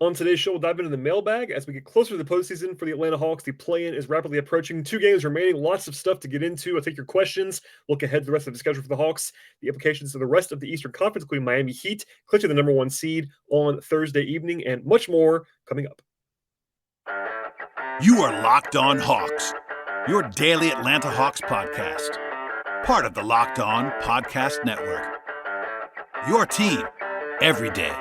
On today's show, we'll dive into the mailbag as we get closer to the postseason for the Atlanta Hawks. The play-in is rapidly approaching. 2 games remaining. Lots of stuff to get into. I'll take your questions. Look ahead to the rest of the schedule for the Hawks. The implications of the rest of the Eastern Conference, including Miami Heat, clinching the number 1 seed on Thursday evening, and much more coming up. You are Locked On Hawks, your daily Atlanta Hawks podcast. Part of the Locked On Podcast Network. Your team every day.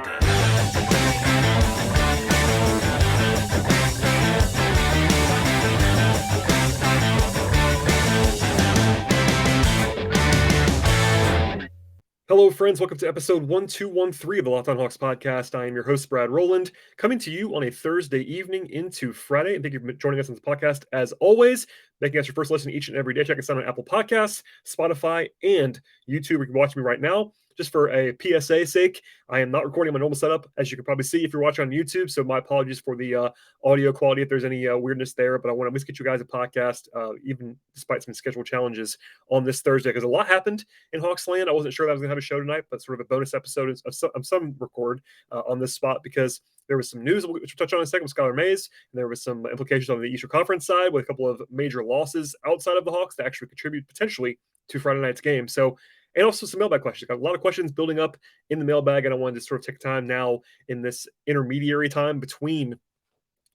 Hello, friends. Welcome to episode 1213 of the Locked On Hawks podcast. I am your host, Brad Rowland, coming to you on a Thursday evening into Friday. And thank you for joining us on this podcast. As always, making us your first listen each and every day. Check us out on Apple Podcasts, Spotify, and YouTube. You can watch me right now. Just for a PSA sake, I am not recording my normal setup, as you can probably see if you're watching on YouTube. So my apologies for the audio quality if there's any weirdness there. But I want to at least get you guys a podcast, even despite some schedule challenges on this Thursday, because a lot happened in Hawks land. I wasn't sure that I was going to have a show tonight, but sort of a bonus episode of some record on this spot because there was some news, which we'll touch on in a second, with Skylar Mays, and there was some implications on the Eastern Conference side with a couple of major losses outside of the Hawks that actually contribute potentially to Friday night's game. So, and also some mailbag questions. Got a lot of questions building up in the mailbag, and I wanted to sort of take time now in this intermediary time between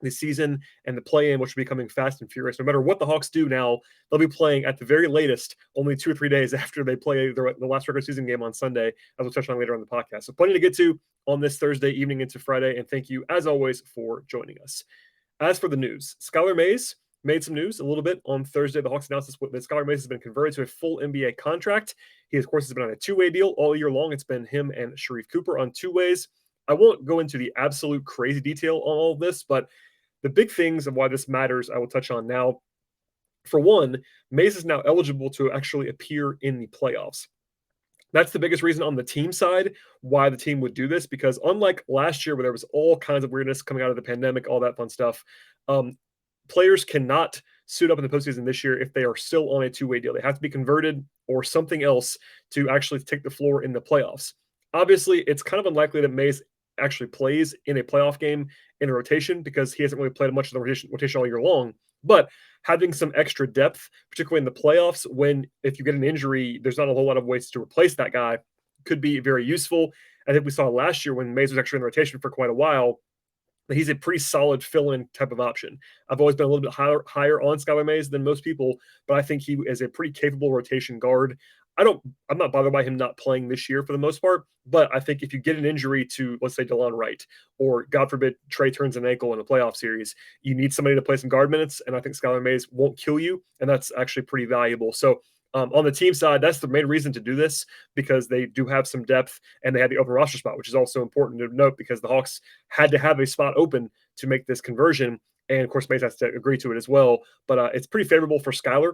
the season and the play-in, which will be coming fast and furious. No matter what the Hawks do now, they'll be playing at the very latest only 2 or 3 days after they play the last regular season game on Sunday, as we'll touch on later on the podcast. So plenty to get to on this Thursday evening into Friday, and thank you, as always, for joining us. As for the news, Skylar Mays made some news a little bit on Thursday. The Hawks announced that Skylar Mays has been converted to a full NBA contract. He, of course, has been on a 2-way deal all year long. It's been him and Sharife Cooper on 2 ways. I won't go into the absolute crazy detail on all of this, but the big things of why this matters, I will touch on now. For one, Mays is now eligible to actually appear in the playoffs. That's the biggest reason on the team side why the team would do this, because unlike last year where there was all kinds of weirdness coming out of the pandemic, all that fun stuff, players cannot suit up in the postseason this year if they are still on a 2-way deal. They have to be converted or something else to actually take the floor in the playoffs. Obviously, it's kind of unlikely that Mays actually plays in a playoff game in a rotation because he hasn't really played much of the rotation all year long. But having some extra depth, particularly in the playoffs, when if you get an injury, there's not a whole lot of ways to replace that guy, could be very useful. I think we saw last year when Mays was actually in the rotation for quite a while, that he's a pretty solid fill-in type of option. I've always been a little bit higher on Skylar Mays than most people, but I think he is a pretty capable rotation guard. I'm not bothered by him not playing this year for the most part, but I think if you get an injury to, let's say, DeLon Wright, or God forbid, Trey turns an ankle in a playoff series, you need somebody to play some guard minutes, and I think Skylar Mays won't kill you, and that's actually pretty valuable. So on the team side, that's the main reason to do this, because they do have some depth, and they had the open roster spot, which is also important to note because the Hawks had to have a spot open to make this conversion, and of course, Mays has to agree to it as well, but it's pretty favorable for Skylar.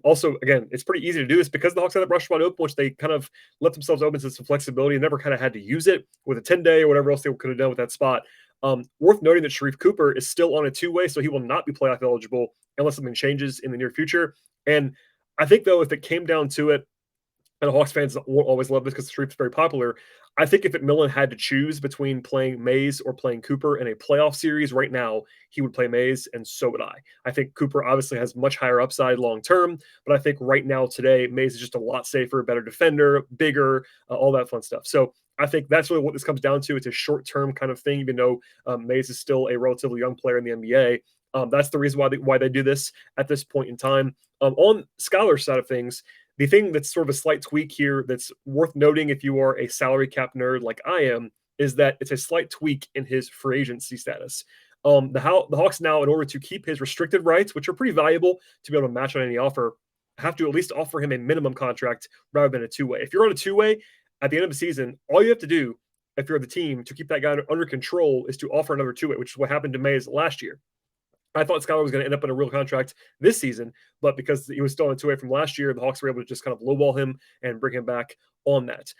Also, again, it's pretty easy to do this because the Hawks had that rush spot open, which they kind of left themselves open to some flexibility and never kind of had to use it with a 10-day or whatever else they could have done with that spot. Worth noting that Sharife Cooper is still on a 2-way, so he will not be playoff eligible unless something changes in the near future. And I think, though, if it came down to it, and Hawks fans won't always love this because Sharife's very popular, I think if McMillan had to choose between playing Mays or playing Cooper in a playoff series right now, he would play Mays, and so would I. I think Cooper obviously has much higher upside long-term, but I think right now today, Mays is just a lot safer, better defender, bigger, all that fun stuff. So I think that's really what this comes down to. It's a short-term kind of thing, even though Mays is still a relatively young player in the NBA. That's the reason why they do this at this point in time. On Skylar's side of things, the thing that's sort of a slight tweak here that's worth noting if you are a salary cap nerd like I am, is that it's a slight tweak in his free agency status. The Hawks now, in order to keep his restricted rights, which are pretty valuable to be able to match on any offer, have to at least offer him a minimum contract rather than a 2-way. If you're on a 2-way, at the end of the season, all you have to do, if you're the team, to keep that guy under control is to offer another 2-way, which is what happened to Mays last year. I thought Skylar was going to end up in a real contract this season, but because he was still on a 2-way from last year, the Hawks were able to just kind of lowball him and bring him back on that.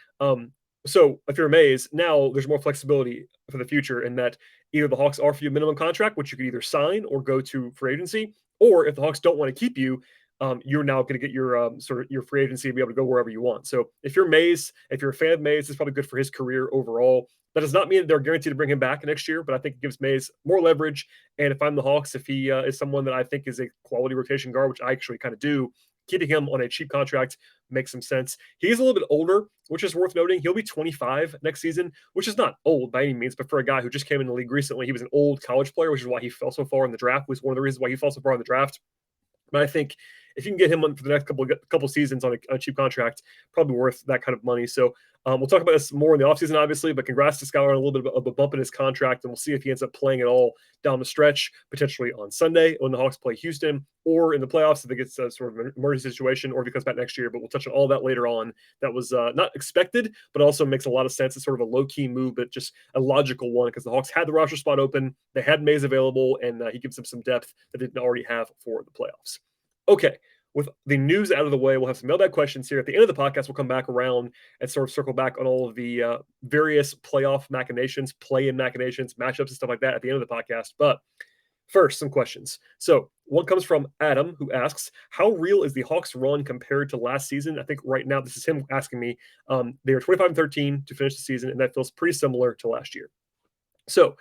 So if you're Mays, now there's more flexibility for the future in that either the Hawks offer you a minimum contract, which you could either sign or go to free agency, or if the Hawks don't want to keep you, you're now going to get your sort of your free agency and be able to go wherever you want. So if you're Mays, if you're a fan of Mays, it's probably good for his career overall. That does not mean they're guaranteed to bring him back next year, but I think it gives Mays more leverage. And if I'm the Hawks, if he is someone that I think is a quality rotation guard, which I actually kind of do, keeping him on a cheap contract makes some sense. He's a little bit older, which is worth noting. He'll be 25 next season, which is not old by any means, but for a guy who just came in the league recently, he was an old college player, which is why he fell so far in the draft, was one of the reasons why he fell so far in the draft. But I think if you can get him on for the next couple seasons on a cheap contract, probably worth that kind of money. So we'll talk about this more in the offseason, obviously, but congrats to Skylar on a little bit of a bump in his contract, and we'll see if he ends up playing at all down the stretch, potentially on Sunday when the Hawks play Houston, or in the playoffs if it gets a sort of an emergency situation, or if he comes back next year. But we'll touch on all that later on. That was not expected, but also makes a lot of sense. It's sort of a low-key move, but just a logical one because the Hawks had the roster spot open, they had Mays available, and he gives them some depth that they didn't already have for the playoffs. Okay, with the news out of the way, we'll have some mailbag questions here. At the end of the podcast, we'll come back around and sort of circle back on all of the various playoff machinations, play-in machinations, matchups, and stuff like that at the end of the podcast. But first, some questions. So one comes from Adam, who asks, how real is the Hawks run compared to last season? I think right now, this is him asking me. They were 25-13 to finish the season, and that feels pretty similar to last year. So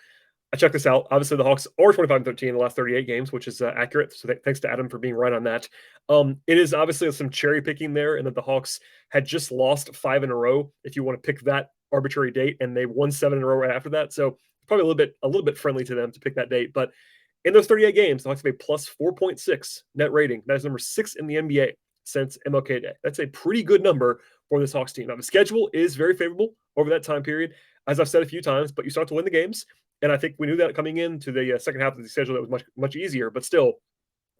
I checked this out. Obviously, the Hawks are 25-13 in the last 38 games, which is accurate. So thanks to Adam for being right on that. It is obviously some cherry picking there, and that the Hawks had just lost 5 in a row, if you want to pick that arbitrary date, and they won 7 in a row right after that. So probably a little bit friendly to them to pick that date. But in those 38 games, the Hawks have a plus 4.6 net rating. That is number 6 in the NBA since MLK Day. That's a pretty good number for this Hawks team. Now, the schedule is very favorable over that time period, as I've said a few times, but you start to win the games. And I think we knew that coming into the second half of the schedule, that was much easier. But still,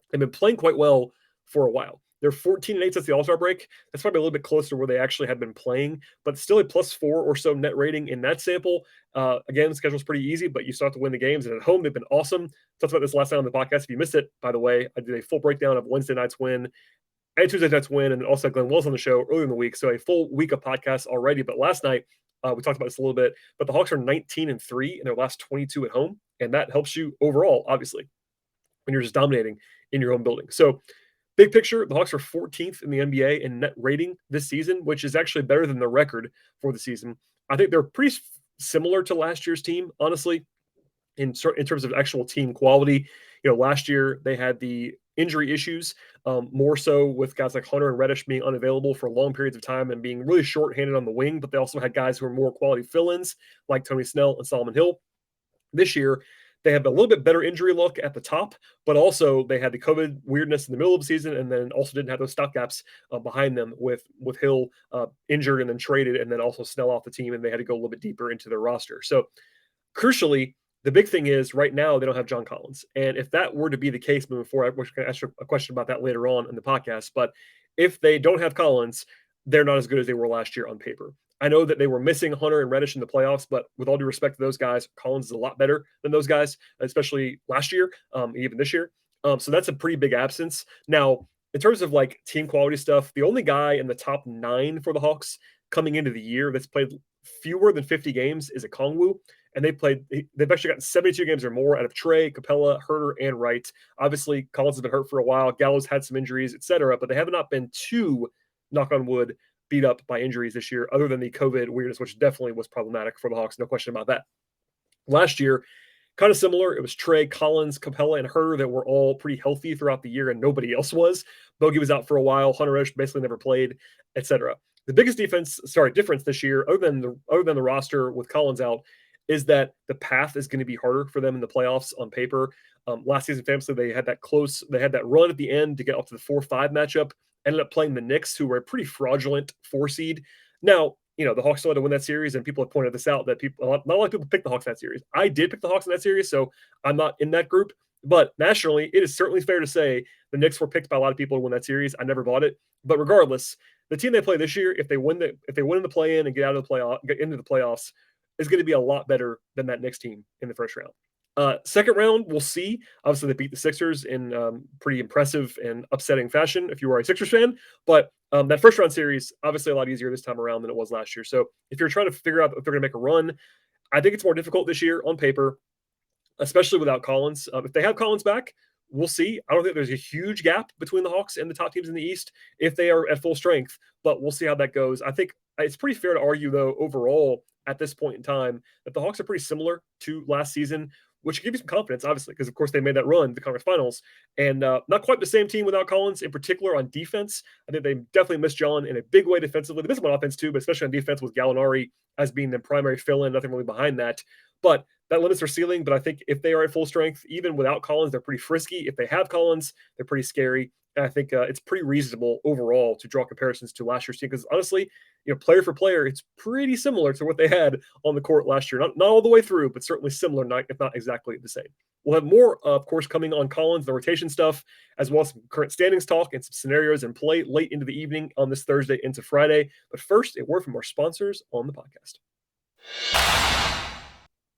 they've been playing quite well for a while. They're 14-8 since the All-Star break. That's probably a little bit closer to where they actually had been playing, but still a plus 4 or so net rating in that sample. Again, the schedule's pretty easy, but you start to win the games. And at home, they've been awesome. Talked about this last night on the podcast. If you missed it, by the way, I did a full breakdown of Wednesday night's win and Tuesday night's win, and also Glenn Wells on the show earlier in the week. So a full week of podcasts already. But last night, we talked about this a little bit, but the Hawks are 19-3 in their last 22 at home, and that helps you overall, obviously, when you're just dominating in your home building. So big picture, the Hawks are 14th in the NBA in net rating this season, which is actually better than the record for the season. I think they're pretty similar to last year's team, honestly, in terms of actual team quality. Last year they had the injury issues, more so with guys like Hunter and Reddish being unavailable for long periods of time and being really short-handed on the wing, but they also had guys who are more quality fill-ins like Tony Snell and Solomon Hill. This year, they have a little bit better injury look at the top, but also they had the COVID weirdness in the middle of the season, and then also didn't have those stopgaps behind them with Hill injured and then traded, and then also Snell off the team, and they had to go a little bit deeper into their roster. So crucially, the big thing is right now they don't have John Collins. And if that were to be the case moving forward, we're going to ask you a question about that later on in the podcast. But if they don't have Collins, they're not as good as they were last year on paper. I know that they were missing Hunter and Reddish in the playoffs, but with all due respect to those guys, Collins is a lot better than those guys, especially last year, even this year. So that's a pretty big absence. Now, in terms of like team quality stuff, the only guy in the top 9 for the Hawks coming into the year that's played fewer than 50 games is Okongwu. And they've actually gotten 72 games or more out of Trey, Capella, Herter, and Wright. Obviously, Collins has been hurt for a while. Gallo's had some injuries, etc., but they have not been too, knock on wood, beat up by injuries this year, other than the COVID weirdness, which definitely was problematic for the Hawks. No question about that. Last year, kind of similar. It was Trey, Collins, Capella, and Herter that were all pretty healthy throughout the year, and nobody else was. Bogey was out for a while. Hunter Reddish basically never played, etc. The biggest difference this year, other than the roster with Collins out, is that the path is going to be harder for them in the playoffs on paper. Last season, famously, they had that run at the end to get up to the 4-5 matchup, ended up playing the Knicks, who were a pretty fraudulent 4 seed. Now, the Hawks still had to win that series, and people have pointed this out, that not a lot of people picked the Hawks in that series. I did pick the Hawks in that series, so I'm not in that group. But nationally, it is certainly fair to say the Knicks were picked by a lot of people to win that series. I never bought it. But regardless, the team they play this year, if they win in the play-in and get into the playoffs, is going to be a lot better than that Knicks team in the first round. Second round, we'll see. Obviously, they beat the Sixers in pretty impressive and upsetting fashion if you are a Sixers fan. But that first round series, obviously a lot easier this time around than it was last year. So if you're trying to figure out if they're going to make a run, I think it's more difficult this year on paper, especially without Collins. If they have Collins back, we'll see. I don't think there's a huge gap between the Hawks and the top teams in the East if they are at full strength, but we'll see how that goes. I think it's pretty fair to argue, though, overall, at this point in time that the Hawks are pretty similar to last season, which should give you some confidence, obviously, because of course they made that run to the conference finals, and not quite the same team without Collins, in particular on defense. I think they definitely missed John in a big way defensively. They missed him on offense too, but especially on defense with Gallinari as being the primary fill-in, nothing really behind that. But that limits their ceiling. But I think if they are at full strength, even without Collins, they're pretty frisky. If they have Collins, they're pretty scary. And I think it's pretty reasonable overall to draw comparisons to last year's team because honestly, player for player, it's pretty similar to what they had on the court last year. Not all the way through, but certainly similar, if not exactly the same. We'll have more, of course, coming on Collins, the rotation stuff, as well as some current standings talk and some scenarios in play late into the evening on this Thursday into Friday. But first, a word from our sponsors on the podcast.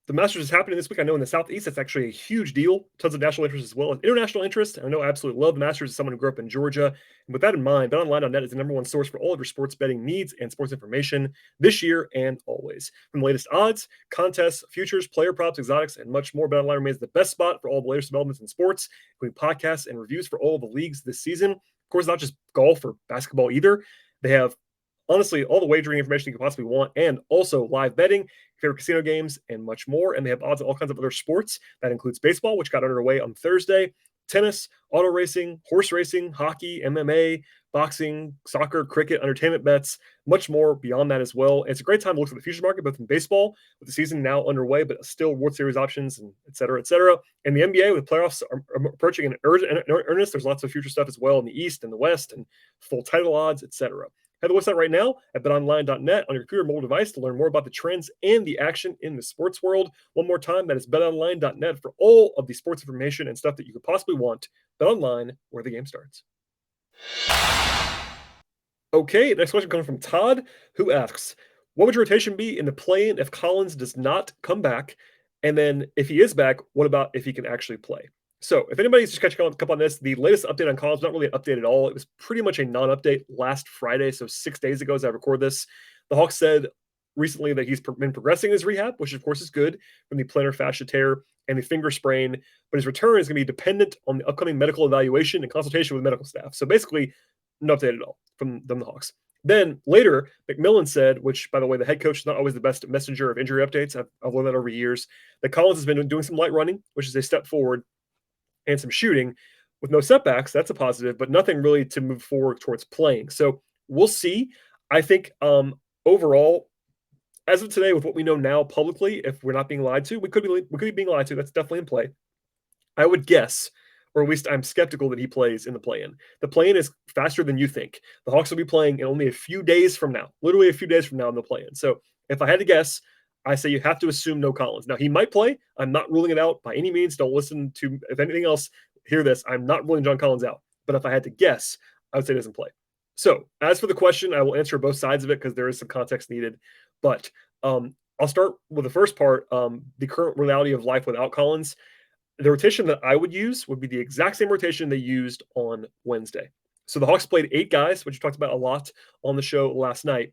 The Masters is happening this week. I know in the Southeast, that's actually a huge deal. Tons of national interest as well as international interest. I know I absolutely love the Masters as someone who grew up in Georgia. And with that in mind, BetOnline.net is the number one source for all of your sports betting needs and sports information this year and always. From the latest odds, contests, futures, player props, exotics, and much more, BetOnline remains the best spot for all the latest developments in sports, including podcasts and reviews for all the leagues this season. Of course, not just golf or basketball either. They have honestly all the wagering information you could possibly want, and also live betting, favorite casino games, and much more. And they have odds on all kinds of other sports. That includes baseball, which got underway on Thursday, tennis, auto racing, horse racing, hockey, MMA, boxing, soccer, cricket, entertainment bets, much more beyond that as well. And it's a great time to look at the futures market, both in baseball, with the season now underway, but still World Series options, and et cetera, et cetera. And the NBA, with playoffs are approaching in earnest, there's lots of future stuff as well in the East and the West, and full title odds, et cetera. Head to the website right now at betonline.net on your computer or mobile device to learn more about the trends and the action in the sports world. One more time, that is betonline.net for all of the sports information and stuff that you could possibly want. BetOnline, where the game starts. Okay, next question comes from Todd, who asks, what would your rotation be in the play-in if Collins does not come back? And then if he is back, what about if he can actually play? So if anybody's just catching up on this, the latest update on Collins, not really an update at all. It was pretty much a non-update last Friday, so 6 days ago as I record this. The Hawks said recently that he's been progressing his rehab, which of course is good, from the plantar fascia tear and the finger sprain, but his return is going to be dependent on the upcoming medical evaluation and consultation with medical staff. So basically, no update at all from the Hawks. Then later, McMillan said, which, by the way, the head coach is not always the best messenger of injury updates. I've learned that over years, that Collins has been doing some light running, which is a step forward, and some shooting with no setbacks. That's a positive, but nothing really to move forward towards playing. So we'll see. I think overall, as of today, with what we know now publicly, if we're not being lied to, we could be being lied to. That's definitely in play. I would guess, or at least I'm skeptical that he plays in the play-in. The play-in is faster than you think. The Hawks will be playing in only a few days from now, literally a few days from now in the play-in. So if I had to guess, I say you have to assume no Collins. Now, he might play. I'm not ruling it out by any means. Don't listen to, if anything else, hear this. I'm not ruling John Collins out. But if I had to guess, I would say he doesn't play. So as for the question, I will answer both sides of it because there is some context needed. But I'll start with the first part, the current reality of life without Collins. The rotation that I would use would be the exact same rotation they used on Wednesday. So the Hawks played 8 guys, which we talked about a lot on the show last night.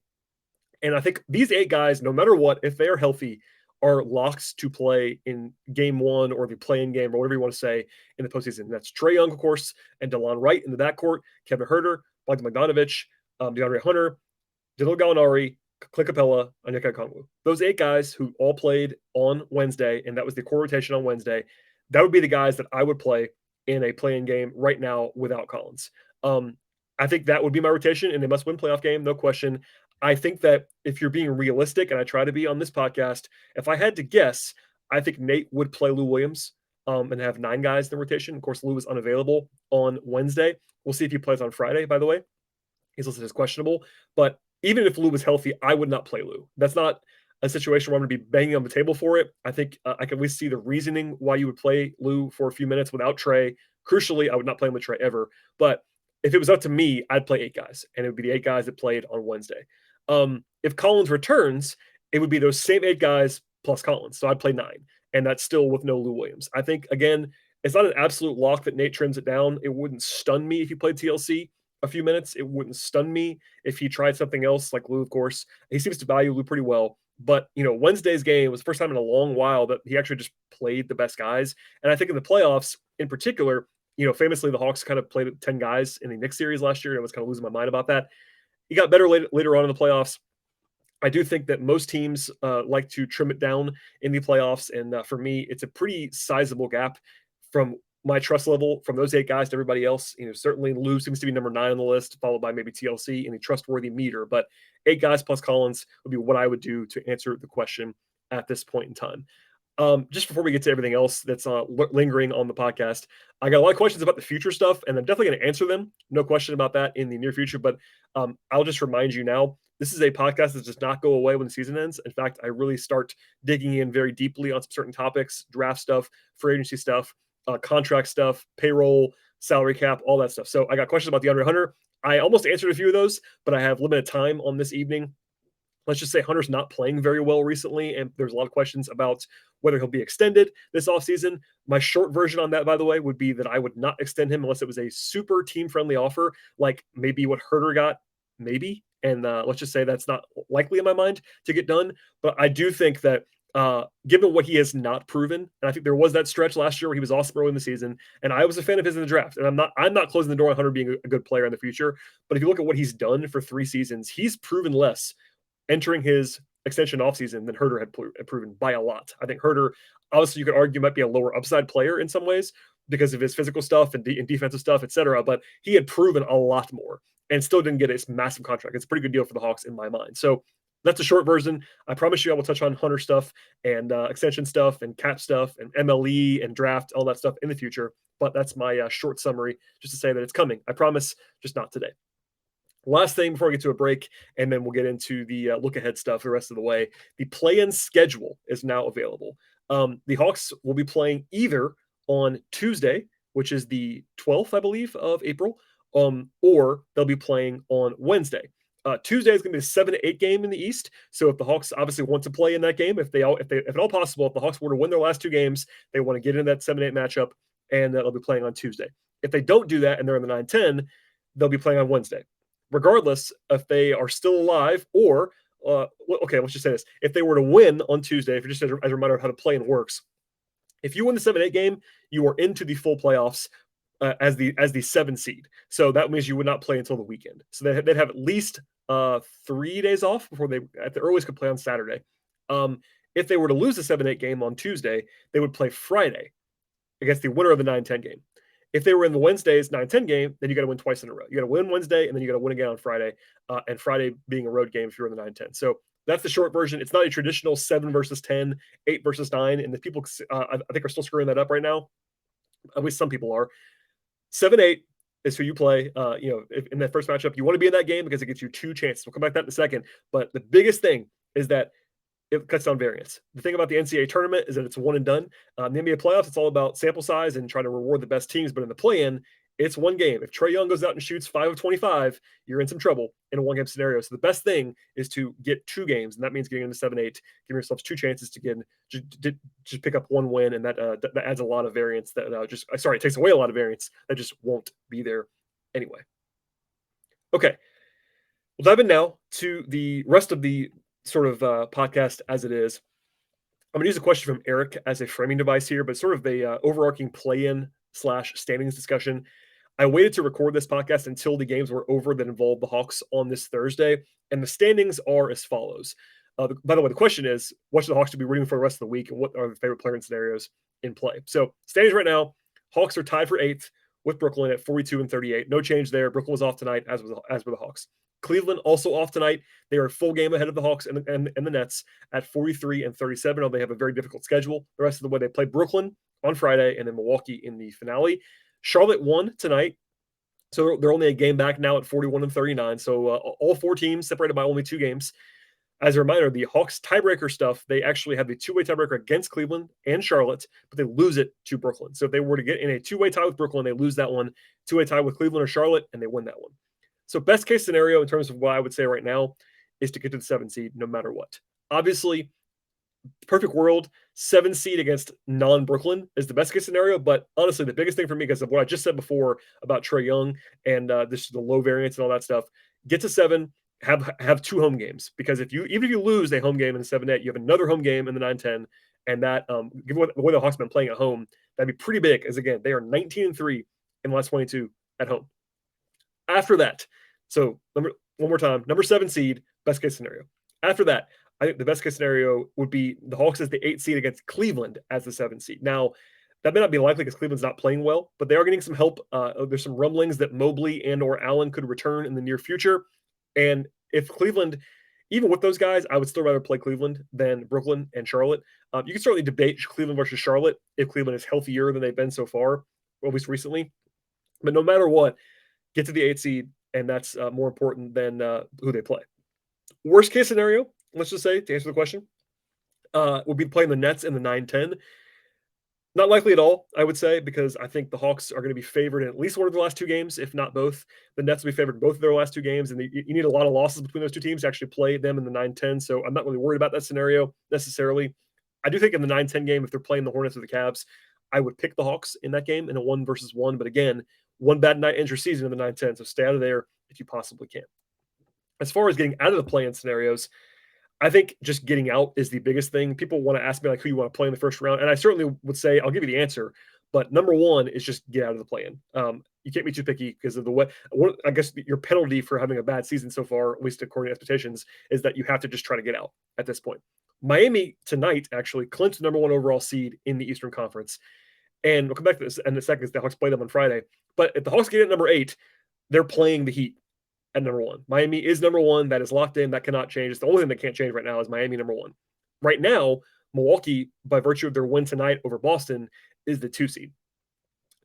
And I think these 8 guys, no matter what, if they are healthy, are locks to play in game 1 or the play-in game or whatever you want to say in the postseason. And that's Trae Young, of course, and DeLon Wright in the backcourt, Kevin Huerter, Bogdan Bogdanovic, DeAndre Hunter, Danilo Gallinari, Clint Capella, Onyeka Okongwu. Those 8 guys who all played on Wednesday, and that was the core rotation on Wednesday, that would be the guys that I would play in a play-in game right now without Collins. I think that would be my rotation, and they must win playoff game, no question. I think that if you're being realistic, and I try to be on this podcast, if I had to guess, I think Nate would play Lou Williams and have 9 guys in the rotation. Of course, Lou was unavailable on Wednesday. We'll see if he plays on Friday, by the way. He's listed as questionable. But even if Lou was healthy, I would not play Lou. That's not a situation where I'm going to be banging on the table for it. I think I can at least see the reasoning why you would play Lou for a few minutes without Trae. Crucially, I would not play him with Trae ever. But if it was up to me, I'd play 8 guys, and it would be the 8 guys that played on Wednesday. If Collins returns, it would be those same 8 guys plus Collins. So I'd play 9, and that's still with no Lou Williams. I think, again, it's not an absolute lock that Nate trims it down. It wouldn't stun me if he played TLC a few minutes. It wouldn't stun me if he tried something else like Lou, of course. He seems to value Lou pretty well. But, Wednesday's game was the first time in a long while that he actually just played the best guys. And I think in the playoffs in particular, famously the Hawks kind of played 10 guys in the Knicks series last year. I was kind of losing my mind about that. He got better later on in the playoffs. I do think that most teams like to trim it down in the playoffs, and for me, it's a pretty sizable gap from my trust level from those 8 guys to everybody else. Certainly Lou seems to be number 9 on the list, followed by maybe TLC in the trustworthy meter. But 8 guys plus Collins would be what I would do to answer the question at this point in time. Just before we get to everything else that's lingering on the podcast, I got a lot of questions about the future stuff, and I'm definitely going to answer them. No question about that in the near future. But I'll just remind you now, this is a podcast that does not go away when the season ends. In fact, I really start digging in very deeply on some certain topics, draft stuff, free agency stuff, contract stuff, payroll, salary cap, all that stuff. So I got questions about DeAndre Hunter. I almost answered a few of those, but I have limited time on this evening. Let's just say Hunter's not playing very well recently, and there's a lot of questions about whether he'll be extended this offseason. My short version on that, by the way, would be that I would not extend him unless it was a super team-friendly offer, like maybe what Herder got, maybe. And let's just say that's not likely in my mind to get done. But I do think that given what he has not proven, and I think there was that stretch last year where he was awesome early in the season, and I was a fan of his in the draft. And I'm not closing the door on Hunter being a good player in the future. But if you look at what he's done for 3 seasons, he's proven less entering his extension offseason than Herder had proven by a lot. I think Herder, obviously, you could argue might be a lower upside player in some ways because of his physical stuff and defensive stuff, etc. But he had proven a lot more and still didn't get a massive contract. It's a pretty good deal for the Hawks in my mind. So that's a short version. I promise you I will touch on Hunter stuff and extension stuff and cap stuff and MLE and draft, all that stuff in the future. But that's my short summary just to say that it's coming. I promise, just not today. Last thing before we get to a break, and then we'll get into the look ahead stuff the rest of the way. The play-in schedule is now available. The Hawks will be playing either on Tuesday, which is the 12th, I believe, of April, or they'll be playing on Wednesday. Tuesday is going to be a 7-8 game in the East. So if the Hawks obviously want to play in that game, if at all possible, if the Hawks were to win their last 2 games, they want to get in that 7-8 matchup, and they'll be playing on Tuesday. If they don't do that and they're in the 9-10, they'll be playing on Wednesday. Regardless if they are still alive or, okay, let's just say this. If they were to win on Tuesday, if you're just as a reminder of how the play-in works, if you win the 7-8 game, you are into the full playoffs as the 7 seed. So that means you would not play until the weekend. So they'd have at least 3 days off before they, at the earliest, could play on Saturday. If they were to lose the 7-8 game on Tuesday, they would play Friday against the winner of the 9-10 game. If they were in the Wednesday's 9-10 game, then you got to win twice in a row. You got to win Wednesday, and then you got to win again on Friday, and Friday being a road game if you're in the 9-10. So that's the short version. It's not a traditional 7 versus 10, 8 versus 9, and the people I think are still screwing that up right now. At least some people are. 7-8 is who you play. If in that first matchup, you want to be in that game because it gives you 2 chances. We'll come back to that in a second. But the biggest thing is that it cuts down variance. The thing about the NCAA tournament is that it's one and done. The NBA playoffs, it's all about sample size and trying to reward the best teams. But in the play-in, it's one game. If Trae Young goes out and shoots 5 of 25, you're in some trouble in a one-game scenario. So the best thing is to get 2 games, and that means getting into 7-8, giving yourselves 2 chances to get just pick up 1 win, and that adds a lot of variance. It takes away a lot of variance that just won't be there anyway. Okay, we'll dive in now to the rest of the sort of podcast as it is. I'm going to use a question from Eric as a framing device here, but sort of the overarching play-in / standings discussion. I waited to record this podcast until the games were over that involved the Hawks on this Thursday, and the standings are as follows. By the way, the question is, what should the Hawks be rooting for the rest of the week, and what are the favorite player scenarios in play? So standings right now, Hawks are tied for 8th with Brooklyn at 42-38. No change there. Brooklyn was off tonight, as were the Hawks. Cleveland also off tonight. They are a full game ahead of the Hawks and the Nets at 43-37. Although they have a very difficult schedule the rest of the way. They play Brooklyn on Friday and then Milwaukee in the finale. Charlotte won tonight, so they're only a game back now at 41-39. So all 4 teams separated by only 2 games. As a reminder, the Hawks tiebreaker stuff, they actually have the 2-way tiebreaker against Cleveland and Charlotte, but they lose it to Brooklyn. So if they were to get in a 2-way tie with Brooklyn, they lose that one. 2-way tie with Cleveland or Charlotte, and they win that one. So best case scenario in terms of what I would say right now is to get to the 7 seed no matter what. Obviously, perfect world, 7 seed against non-Brooklyn is the best case scenario. But honestly, the biggest thing for me, because of what I just said before about Trae Young and the low variance and all that stuff, get to 7, have 2 home games. Because even if you lose a home game in the 7-8, you have another home game in the 9-10. And that, given the way the Hawks have been playing at home, that'd be pretty big. As again, they are 19-3 in the last 22 at home. After that, so one more time, number 7 seed, best case scenario. After that, I think the best case scenario would be the Hawks as the 8 seed against Cleveland as the 7 seed. Now, that may not be likely because Cleveland's not playing well, but they are getting some help. There's some rumblings that Mobley and or Allen could return in the near future. And if Cleveland, even with those guys, I would still rather play Cleveland than Brooklyn and Charlotte. You can certainly debate Cleveland versus Charlotte if Cleveland is healthier than they've been so far, or at least recently. But no matter what, get to the 8 seed, and that's more important than who they play. Worst case scenario, let's just say, to answer the question, would be playing the Nets in the 9-10. Not likely at all, I would say, because I think the Hawks are going to be favored in at least one of the last 2 games, if not both. The Nets will be favored in both of their last 2 games, and you need a lot of losses between those 2 teams to actually play them in the 9-10. So I'm not really worried about that scenario necessarily. I do think in the 9-10 game, if they're playing the Hornets or the Cavs, I would pick the Hawks in that game in a 1-versus-1. But again, one bad night ends your season in the 9-10, so stay out of there if you possibly can. As far as getting out of the play-in scenarios, I think just getting out is the biggest thing. People want to ask me like who you want to play in the first round, and I certainly would say I'll give you the answer. But number one is just get out of the play-in. You can't be too picky because of the way. I guess your penalty for having a bad season so far, at least according to expectations, is that you have to just try to get out at this point. Miami tonight actually clinched the number 1 overall seed in the Eastern Conference, and we'll come back to this in a second because the Hawks play them on Friday. But if the Hawks get at number 8, they're playing the Heat at number 1. Miami is number 1. That is locked in. That cannot change. It's the only thing that can't change right now is Miami number 1. Right now, Milwaukee, by virtue of their win tonight over Boston, is the 2 seed.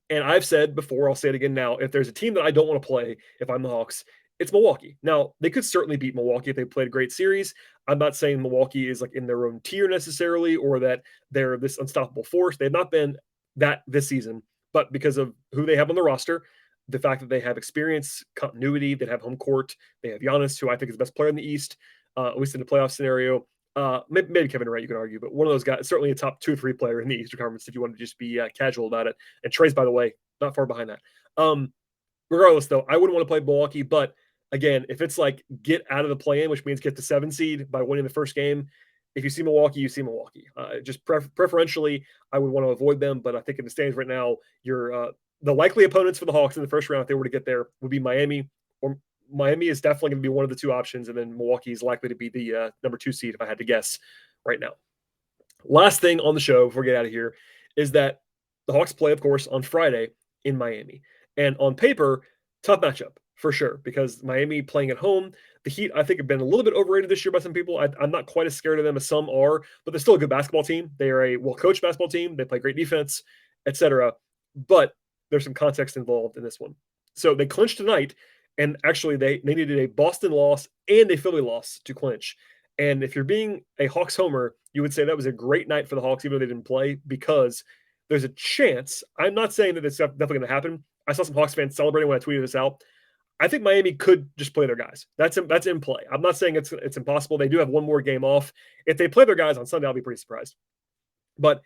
And I've said before, I'll say it again now, if there's a team that I don't want to play if I'm the Hawks, it's Milwaukee. Now, they could certainly beat Milwaukee if they played a great series. I'm not saying Milwaukee is like in their own tier necessarily or that they're this unstoppable force. They've not been that this season, but because of who they have on the roster, the fact that they have experience, continuity, they have home court, they have Giannis, who I think is the best player in the East, at least in the playoff scenario. Maybe Kevin Durant, you can argue, but one of those guys, certainly a top 2 or 3 player in the Eastern Conference if you want to just be casual about it. And Trey's, by the way, not far behind that. Regardless, though, I wouldn't want to play Milwaukee, but again, if it's like get out of the play-in, which means get to 7 seed by winning the first game, if you see Milwaukee, you see Milwaukee. Just preferentially, I would want to avoid them, but I think in the standings right now, you're the likely opponents for the Hawks in the first round, if they were to get there, would be Miami. Or Miami is definitely going to be one of the 2 options, and then Milwaukee is likely to be the number 2 seed, if I had to guess right now. Last thing on the show before we get out of here is that the Hawks play, of course, on Friday in Miami. And on paper, tough matchup for sure, because Miami playing at home. The Heat, I think, have been a little bit overrated this year by some people. I'm not quite as scared of them as some are, but they're still a good basketball team. They are a well-coached basketball team. They play great defense, etc. But there's some context involved in this one. So they clinched tonight, and actually they needed a Boston loss and a Philly loss to clinch. And if you're being a Hawks homer, you would say that was a great night for the Hawks, even though they didn't play, because there's a chance. I'm not saying that it's definitely going to happen. I saw some Hawks fans celebrating when I tweeted this out. I think Miami could just play their guys. That's in play. I'm not saying it's impossible. They do have one more game off. If they play their guys on Sunday, I'll be pretty surprised. But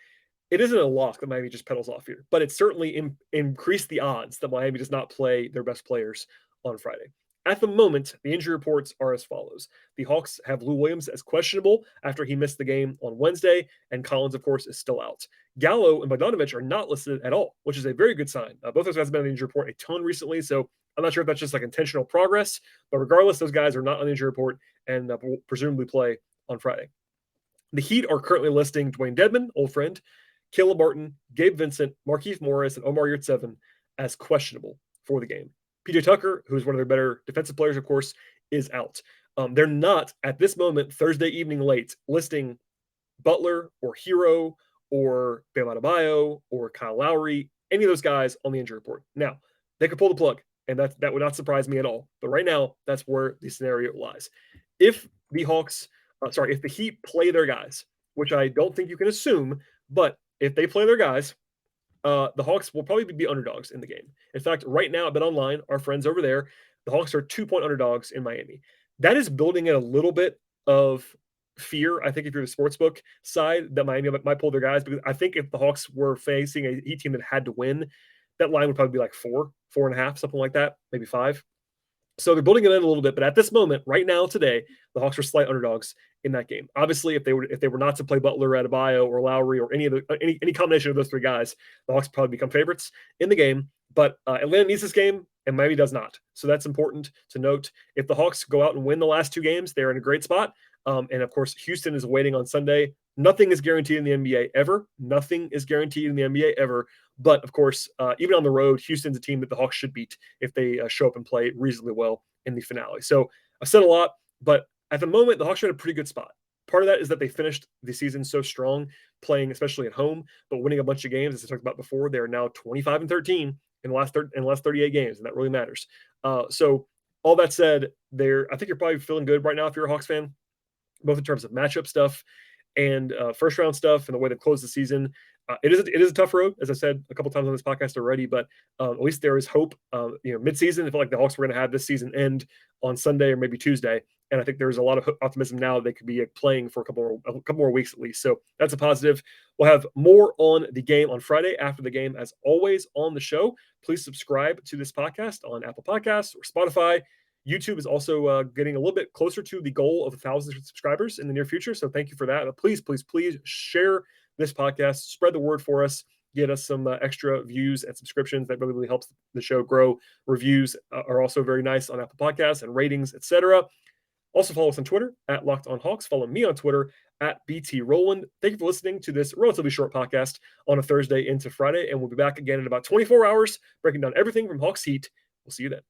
it isn't a lock that Miami just pedals off here. But it certainly increased the odds that Miami does not play their best players on Friday. At the moment, the injury reports are as follows. The Hawks have Lou Williams as questionable after he missed the game on Wednesday, and Collins, of course, is still out. Gallo and Bogdanovic are not listed at all, which is a very good sign. Both those guys have been on the injury report a ton recently, so I'm not sure if that's just like intentional progress, but regardless, those guys are not on the injury report and will presumably play on Friday. The Heat are currently listing Dwayne Dedmon, old friend, Caleb Martin, Gabe Vincent, Markieff Morris, and Omar Yurtseven as questionable for the game. PJ Tucker, who's one of their better defensive players, of course, is out. They're not, at this moment, Thursday evening late, listing Butler or Hero or Bam Adebayo or Kyle Lowry, any of those guys on the injury report. Now, they could pull the plug, and that would not surprise me at all. But right now, that's where the scenario lies. If the if the Heat play their guys, which I don't think you can assume, but if they play their guys, the Hawks will probably be underdogs in the game. In fact, right now at BetOnline, our friends over there, the Hawks are 2-point underdogs in Miami. That is building in a little bit of fear, I think, if you're the sportsbook side, that Miami might pull their guys. Because I think if the Hawks were facing a Heat team that had to win, that line would probably be like 4.5, something like that, maybe 5. So they're building it in a little bit, but at this moment, right now, today, the Hawks are slight underdogs in that game. Obviously, if they were not to play Butler, Adebayo, or Lowry, or any combination of those 3 guys, the Hawks probably become favorites in the game. But Atlanta needs this game, and Miami does not. So that's important to note. If the Hawks go out and win the last 2 games, they're in a great spot. And of course, Houston is waiting on Sunday. Nothing is guaranteed in the NBA ever. Nothing is guaranteed in the NBA ever. But of course, even on the road, Houston's a team that the Hawks should beat if they show up and play reasonably well in the finale. So I've said a lot, but at the moment, the Hawks are in a pretty good spot. Part of that is that they finished the season so strong, playing especially at home, but winning a bunch of games. As I talked about before, they are now 25-13 in the last 38 games, and that really matters. So all that said, I think you're probably feeling good right now if you're a Hawks fan, both in terms of matchup stuff and first round stuff and the way they've closed the season. It is a tough road, as I said a couple times on this podcast already, but at least there is hope. Midseason, I feel like the Hawks were going to have this season end on Sunday or maybe Tuesday, and I think there's a lot of optimism now they could be playing for a couple more weeks at least. So that's a positive. We'll have more on the game on Friday after the game, as always on the show. Please subscribe to this podcast on Apple Podcasts or Spotify. YouTube is also getting a little bit closer to the goal of 1,000 subscribers in the near future. So thank you for that. But please share this podcast, spread the word for us, get us some extra views and subscriptions. That really helps the show grow. Reviews are also very nice on Apple Podcasts and ratings, etc. Also follow us on Twitter at Locked On Hawks. Follow me on Twitter at BT Rowland. Thank you for listening to this relatively short podcast on a Thursday into Friday, and we'll be back again in about 24 hours, breaking down everything from Hawks Heat. We'll see you then.